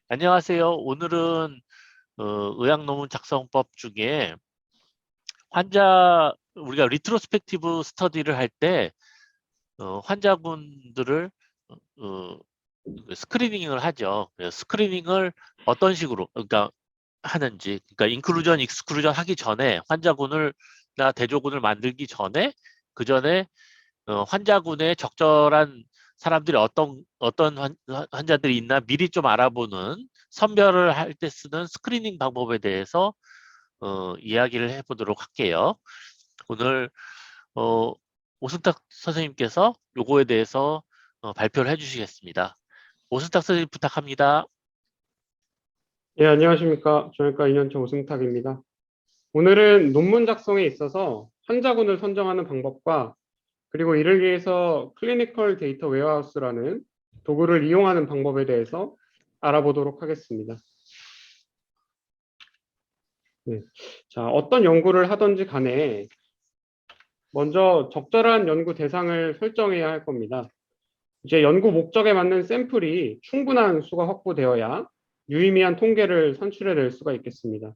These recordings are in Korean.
안녕하세요. 오늘은 의학논문 작성법 중에 우리가 리트로스펙티브 스터디를 할 때 환자분들을 어, 스크리닝을 하죠. 그래서 스크리닝을 어떤 식으로 그러니까 하는지, 그러니까 인클루전, 익스클루전 하기 전에 환자군을나 대조군을 만들기 전에 그 전에 환자군의 적절한 사람들이 어떤 환자들이 있나 미리 좀 알아보는, 선별을 할 때 쓰는 스크리닝 방법에 대해서 이야기를 해보도록 할게요. 오늘 어, 오승탁 선생님께서 요거에 대해서 발표를 해주시겠습니다. 오승탁 선생님 부탁합니다. 예, 안녕하십니까. 정형외과 2년차 오승탁입니다. 오늘은 논문 작성에 있어서 환자군을 선정하는 방법과 그리고 이를 위해서 클리니컬 데이터 웨어하우스라는 도구를 이용하는 방법에 대해서 알아보도록 하겠습니다. 네. 자, 어떤 연구를 하든지 간에 먼저 적절한 연구 대상을 설정해야 할 겁니다. 이제 연구 목적에 맞는 샘플이 충분한 수가 확보되어야 유의미한 통계를 산출해낼 수가 있겠습니다.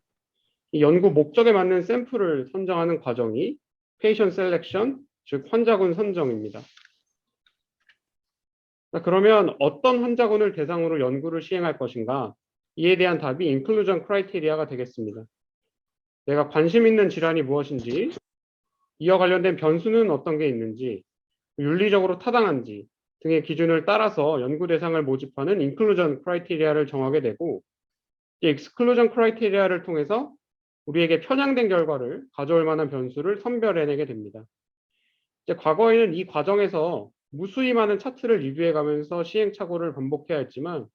이 연구 목적에 맞는 샘플을 선정하는 과정이 페이션 셀렉션, 즉 환자군 선정입니다. 자, 그러면 어떤 환자군을 대상으로 연구를 시행할 것인가? 이에 대한 답이 인클루전 크라이테리아가 되겠습니다. 내가 관심 있는 질환이 무엇인지, 이와 관련된 변수는 어떤 게 있는지, 윤리적으로 타당한지 등의 기준을 따라서 연구 대상을 모집하는 인클루전 크라이테리아를 정하게 되고, 익스클루전 크라이테리아를 통해서 우리에게 편향된 결과를 가져올 만한 변수를 선별해내게 됩니다. 이제 과거에는 이 과정에서 무수히 많은 차트를 리뷰해가면서 시행착오를 반복해야 했지만,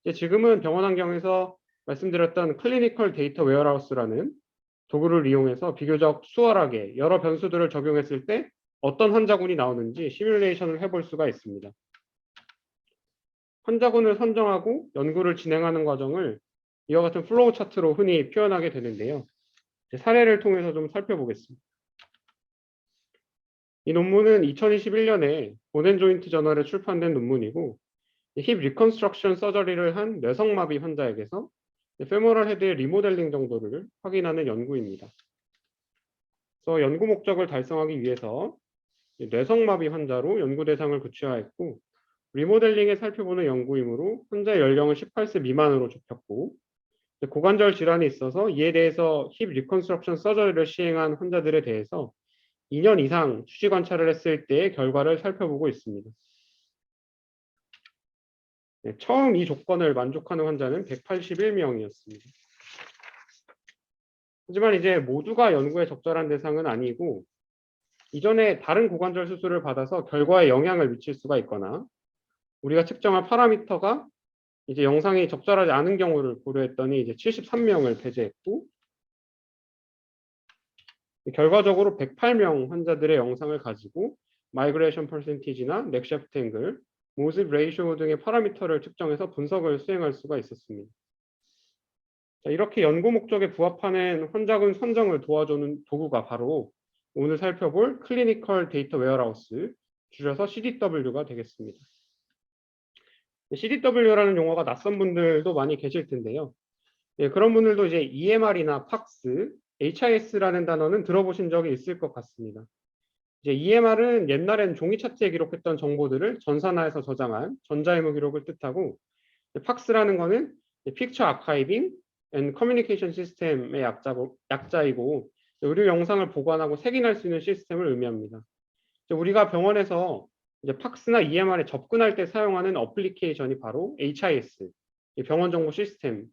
이제 지금은 병원 환경에서 말씀드렸던 클리니컬 데이터 웨어하우스라는 도구를 이용해서 비교적 수월하게 여러 변수들을 적용했을 때 어떤 환자군이 나오는지 시뮬레이션을 해볼 수가 있습니다. 환자군을 선정하고 연구를 진행하는 과정을 이와 같은 플로우 차트로 흔히 표현하게 되는데요. 사례를 통해서 좀 살펴보겠습니다. 이 논문은 2021년에 보넨 조인트 저널에 출판된 논문이고, 힙 리컨스트럭션 서저리를 한 뇌성마비 환자에게서 페모럴 헤드의 리모델링 정도를 확인하는 연구입니다. 그래서 연구 목적을 달성하기 위해서 뇌성마비 환자로 연구 대상을 구체화했고, 리모델링에 살펴보는 연구이므로 환자의 연령을 18세 미만으로 좁혔고, 고관절 질환이 있어서 이에 대해서 힙 리컨스트럭션 서저리를 시행한 환자들에 대해서 2년 이상 추시 관찰을 했을 때의 결과를 살펴보고 있습니다. 네, 처음 이 조건을 만족하는 환자는 181명이었습니다. 하지만 이제 모두가 연구의 적절한 대상은 아니고, 이전에 다른 고관절 수술을 받아서 결과에 영향을 미칠 수가 있거나 우리가 측정한 파라미터가 이제 영상이 적절하지 않은 경우를 고려했더니 이제 73명을 배제했고, 결과적으로 108명 환자들의 영상을 가지고 마이그레이션 퍼센티지나 넥 샤프트 앵글, 모습 레이쇼 등의 파라미터를 측정해서 분석을 수행할 수가 있었습니다. 자, 이렇게 연구 목적에 부합하는 환자군 선정을 도와주는 도구가 바로 오늘 살펴볼 클리니컬 데이터 웨어하우스, 줄여서 CDW가 되겠습니다. CDW라는 용어가 낯선 분들도 많이 계실 텐데요. 예, 그런 분들도 이제 EMR이나 PACS, HIS라는 단어는 들어보신 적이 있을 것 같습니다. 이제 EMR은 옛날엔 종이 차트에 기록했던 정보들을 전산화해서 저장한 전자의무 기록을 뜻하고, PACS라는 거는 Picture Archiving and Communication System의 약자이고 의료 영상을 보관하고 색인할 수 있는 시스템을 의미합니다. 우리가 병원에서 이제 PACS나 EMR에 접근할 때 사용하는 어플리케이션이 바로 HIS, 병원 정보 시스템을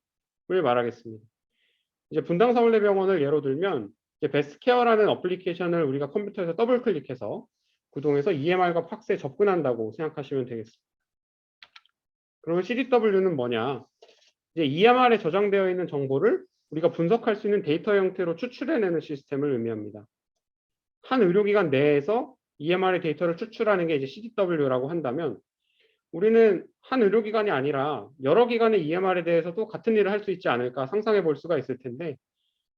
말하겠습니다. 이제 분당서울대병원을 예로 들면 이제 베스트케어라는 어플리케이션을 우리가 컴퓨터에서 더블 클릭해서 구동해서 EMR과 PACS에 접근한다고 생각하시면 되겠습니다. 그러면 CDW는 뭐냐? 이제 EMR에 저장되어 있는 정보를 우리가 분석할 수 있는 데이터 형태로 추출해내는 시스템을 의미합니다. 한 의료기관 내에서 EMR의 데이터를 추출하는 게 이제 CDW라고 한다면, 우리는 한 의료기관이 아니라 여러 기관의 EMR에 대해서도 같은 일을 할 수 있지 않을까 상상해 볼 수가 있을 텐데,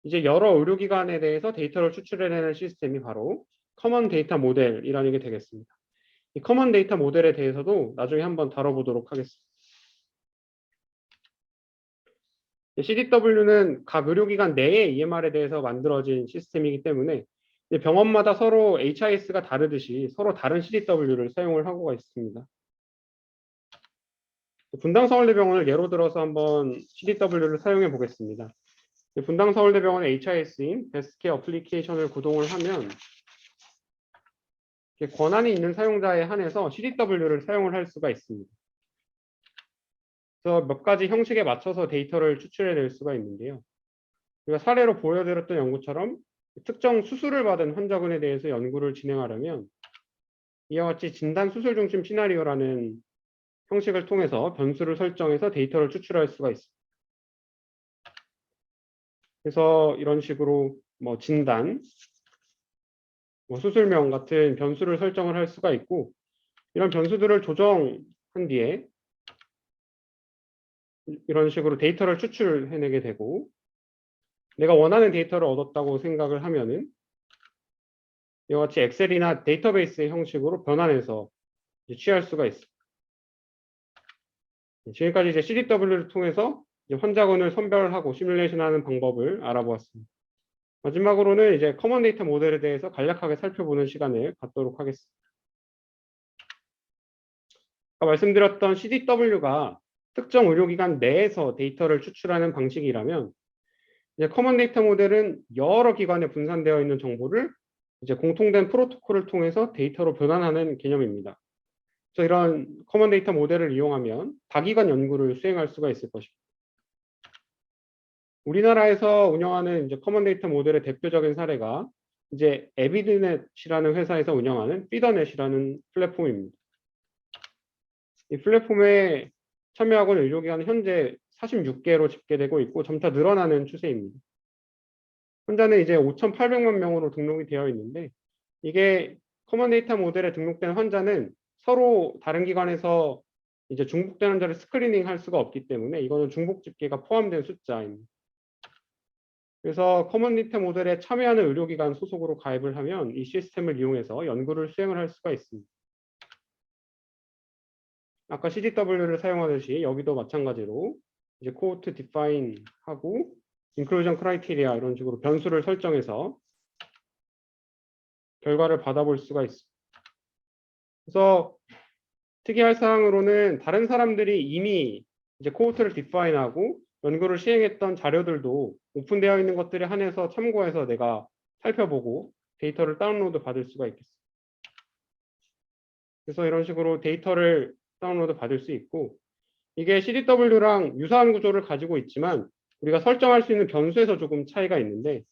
이제 여러 의료기관에 대해서 데이터를 추출해내는 시스템이 바로 커먼 데이터 모델이라는 게 되겠습니다. 이 커먼 데이터 모델에 대해서도 나중에 한번 다뤄보도록 하겠습니다. CDW는 각 의료기관 내의 EMR에 대해서 만들어진 시스템이기 때문에 병원마다 서로 HIS가 다르듯이 서로 다른 CDW를 사용을 하고 있습니다. 분당서울대병원을 예로 들어서 한번 CDW를 사용해 보겠습니다. 분당서울대병원의 HIS인 베스트케어 어플리케이션을 구동을 하면 권한이 있는 사용자에 한해서 CDW를 사용을 할 수가 있습니다. 그래서 몇 가지 형식에 맞춰서 데이터를 추출해낼 수가 있는데요. 우리가 사례로 보여드렸던 연구처럼 특정 수술을 받은 환자군에 대해서 연구를 진행하려면 이와 같이 진단 수술 중심 시나리오라는 형식을 통해서 변수를 설정해서 데이터를 추출할 수가 있습니다. 그래서 이런 식으로 뭐 진단, 수술명 같은 변수를 설정을 할 수가 있고, 이런 변수들을 조정한 뒤에 이런 식으로 데이터를 추출해내게 되고, 내가 원하는 데이터를 얻었다고 생각을 하면은 이와 같이 엑셀이나 데이터베이스의 형식으로 변환해서 취할 수가 있습니다. 지금까지 이제 CDW를 통해서 환자군을 선별하고 시뮬레이션하는 방법을 알아보았습니다. 마지막으로는 이제 커먼 데이터 모델에 대해서 간략하게 살펴보는 시간을 갖도록 하겠습니다. 아까 말씀드렸던 CDW가 특정 의료기관 내에서 데이터를 추출하는 방식이라면 이제 커먼 데이터 모델은 여러 기관에 분산되어 있는 정보를 이제 공통된 프로토콜을 통해서 데이터로 변환하는 개념입니다. 그래서 이런 커먼 데이터 모델을 이용하면 다기관 연구를 수행할 수가 있을 것입니다. 우리나라에서 운영하는 이제 커먼 데이터 모델의 대표적인 사례가 이제 에비드넷이라는 회사에서 운영하는 피더넷이라는 플랫폼입니다. 이 플랫폼에 참여하고 있는 의료기관은 현재 46개로 집계되고 있고 점차 늘어나는 추세입니다. 현재는 이제 5,800만 명으로 등록이 되어 있는데 이게 커먼 데이터 모델에 등록된 환자는 서로 다른 기관에서 이제 중복된 환자를 스크리닝 할 수가 없기 때문에 이거는 중복 집계가 포함된 숫자입니다. 그래서 커먼 데이터 모델에 참여하는 의료기관 소속으로 가입을 하면 이 시스템을 이용해서 연구를 수행을 할 수가 있습니다. 아까 CDW를 사용하듯이 여기도 마찬가지로 이제 코호트 디파인 하고 인클루전 크라이테리아 이런 식으로 변수를 설정해서 결과를 받아볼 수가 있습니다. 그래서 특이할 사항으로는 다른 사람들이 이미 이제 코호트를 디파인하고 연구를 시행했던 자료들도 오픈되어 있는 것들에 한해서 참고해서 내가 살펴보고 데이터를 다운로드 받을 수가 있겠습니다. 그래서 이런 식으로 데이터를 다운로드 받을 수 있고 이게 CDW랑 유사한 구조를 가지고 있지만 우리가 설정할 수 있는 변수에서 조금 차이가 있는데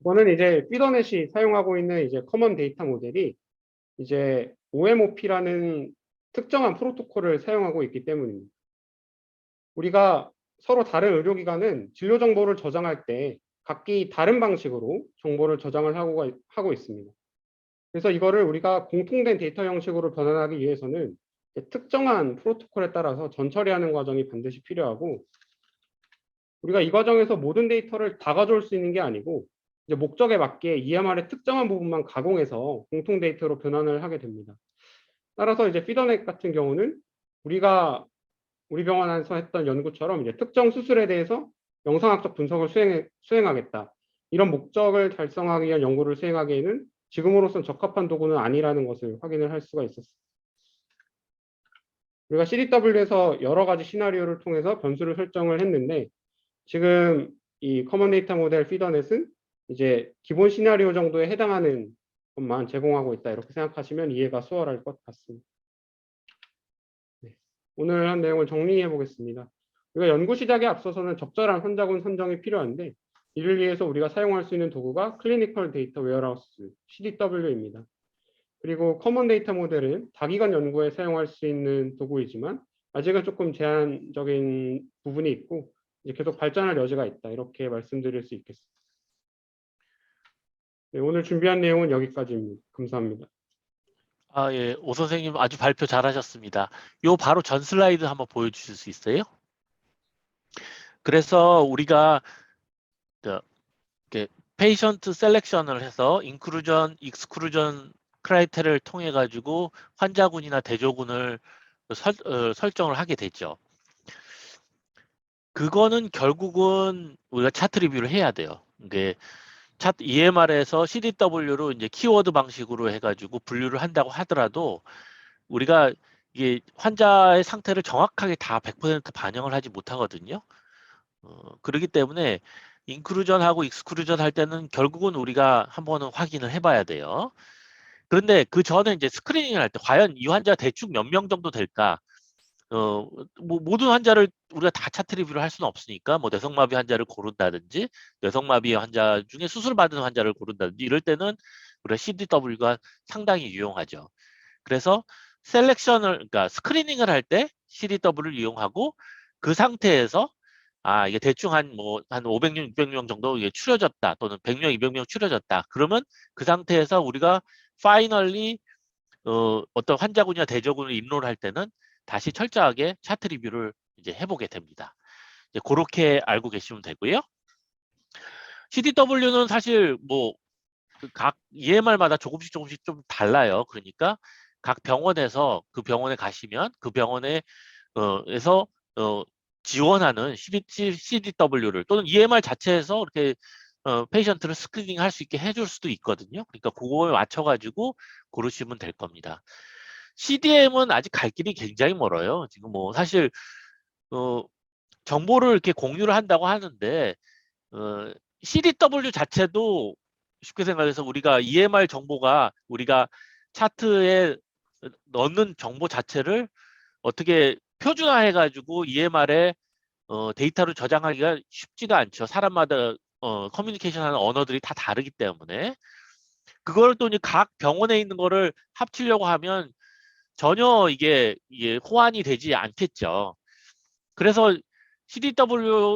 이거는 이제 피더넷이 사용하고 있는 이제 커먼 데이터 모델이 이제 OMOP라는 특정한 프로토콜을 사용하고 있기 때문입니다. 우리가 서로 다른 의료기관은 진료 정보를 저장할 때 각기 다른 방식으로 정보를 저장을 하고 있습니다. 그래서 이거를 우리가 공통된 데이터 형식으로 변환하기 위해서는 특정한 프로토콜에 따라서 전처리하는 과정이 반드시 필요하고 우리가 이 과정에서 모든 데이터를 다 가져올 수 있는 게 아니고 이제 목적에 맞게 EMR의 특정한 부분만 가공해서 공통 데이터로 변환을 하게 됩니다. 따라서 이제 피더넷 같은 경우는 우리 병원에서 했던 연구처럼 이제 특정 수술에 대해서 영상학적 분석을 수행하겠다. 이런 목적을 달성하기 위한 연구를 수행하기에는 지금으로선 적합한 도구는 아니라는 것을 확인을 할 수가 있었습니다. 우리가 CDW에서 여러 가지 시나리오를 통해서 변수를 설정을 했는데 지금 이 커먼 데이터 모델 피더넷은 이제 기본 시나리오 정도에 해당하는 것만 제공하고 있다. 이렇게 생각하시면 이해가 수월할 것 같습니다. 네. 오늘 한 내용을 정리해 보겠습니다. 우리가 연구 시작에 앞서서는 적절한 환자군 선정이 필요한데 이를 위해서 우리가 사용할 수 있는 도구가 클리니컬 데이터 웨어하우스 CDW입니다. 그리고 커먼 데이터 모델은 다기관 연구에 사용할 수 있는 도구이지만 아직은 조금 제한적인 부분이 있고 이제 계속 발전할 여지가 있다. 이렇게 말씀드릴 수 있겠습니다. 네, 오늘 준비한 내용은 여기까지입니다. 감사합니다. 예, 오 선생님 아주 발표 잘하셨습니다. 요 바로 전 슬라이드 한번 보여주실 수 있어요? 그래서 우리가 페이션트 셀렉션을 해서 인클루전, 익스클루전 크라이테리아를 통해 가지고 환자군이나 대조군을 설정을 하게 되죠. 그거는 결국은 우리가 차트 리뷰를 해야 돼요. 이게 차트 EMR에서 CDW로 이제 키워드 방식으로 해가지고 분류를 한다고 하더라도 우리가 이게 환자의 상태를 정확하게 다 100% 반영을 하지 못하거든요. 그렇기 때문에 인클루전하고 익스클루전 할 때는 결국은 우리가 한번은 확인을 해봐야 돼요. 그런데 그 전에 이제 스크리닝을 할 때 과연 이 환자 대충 몇 명 정도 될까? 뭐 모든 환자를 우리가 다 차트 리뷰를 할 수는 없으니까 뭐 뇌성마비 환자를 고른다든지 뇌성마비 환자 중에 수술받은 환자를 고른다든지 이럴 때는 우리가 CDW가 상당히 유용하죠. 그래서 셀렉션을 그러니까 스크리닝을 할 때 CDW를 이용하고 그 상태에서 이게 대충 한 500명, 600명 정도 이게 추려졌다 또는 100명, 200명 추려졌다. 그러면 그 상태에서 우리가 파이널리 어떤 환자군이나 대조군을 인로를 할 때는 다시 철저하게 차트 리뷰를 이제 해보게 됩니다. 이제 그렇게 알고 계시면 되고요. CDW는 사실 뭐 각 EMR마다 조금씩 좀 달라요. 그러니까 각 병원에서 그 병원에 가시면 그 병원에 에서 지원하는 CDW를 또는 EMR 자체에서 이렇게 페이션트를 스크리닝 할 수 있게 해줄 수도 있거든요. 그러니까 그거에 맞춰가지고 고르시면 될 겁니다. CDM은 아직 갈 길이 굉장히 멀어요. 지금 뭐 사실 어, 정보를 이렇게 공유를 한다고 하는데 어, CDW 자체도 쉽게 생각해서 우리가 EMR 정보가 우리가 차트에 넣는 정보 자체를 어떻게 표준화해가지고 EMR에 데이터로 저장하기가 쉽지가 않죠. 사람마다 커뮤니케이션하는 언어들이 다 다르기 때문에 그걸 또 이제 각 병원에 있는 거를 합치려고 하면 전혀 이게 호환이 되지 않겠죠. 그래서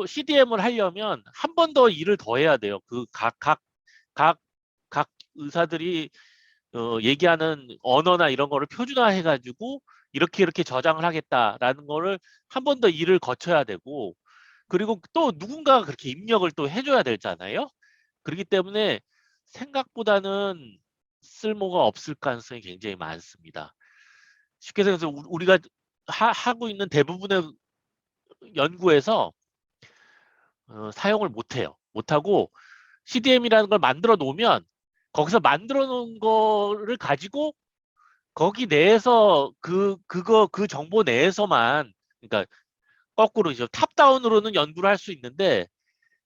CDM을 하려면 한 번 더 일을 더 해야 돼요. 그 각 의사들이 얘기하는 언어나 이런 거를 표준화해가지고 이렇게 저장을 하겠다라는 거를 한 번 더 일을 거쳐야 되고 그리고 또 누군가가 그렇게 입력을 또 해줘야 되잖아요. 그렇기 때문에 생각보다는 쓸모가 없을 가능성이 굉장히 많습니다. 쉽게 생각해서 우리가 하고 있는 대부분의 연구에서 사용을 못해요. 못하고 CDM이라는 걸 만들어 놓으면 거기서 만들어 놓은 거를 가지고 거기 내에서 그 정보 내에서만 그러니까 거꾸로 이제 탑다운으로는 연구를 할 수 있는데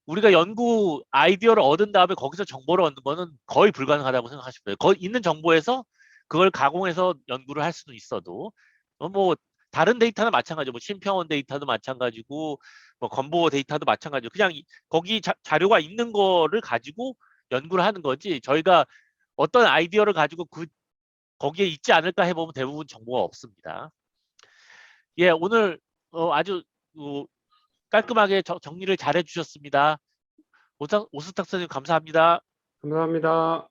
우리가 연구 아이디어를 얻은 다음에 거기서 정보를 얻는 거는 거의 불가능하다고 생각하시면 돼요. 거기 있는 정보에서 그걸 가공해서 연구를 할 수는 있어도 뭐 다른 데이터는 마찬가지고 뭐 심평원 데이터도 마찬가지고 뭐 건보 데이터도 마찬가지고 그냥 거기 자료가 있는 거를 가지고 연구를 하는 거지 저희가 어떤 아이디어를 가지고 거기에 있지 않을까 해보면 대부분 정보가 없습니다. 예, 오늘 아주 깔끔하게 정리를 잘 해주셨습니다. 오스탁 선생님 감사합니다. 감사합니다.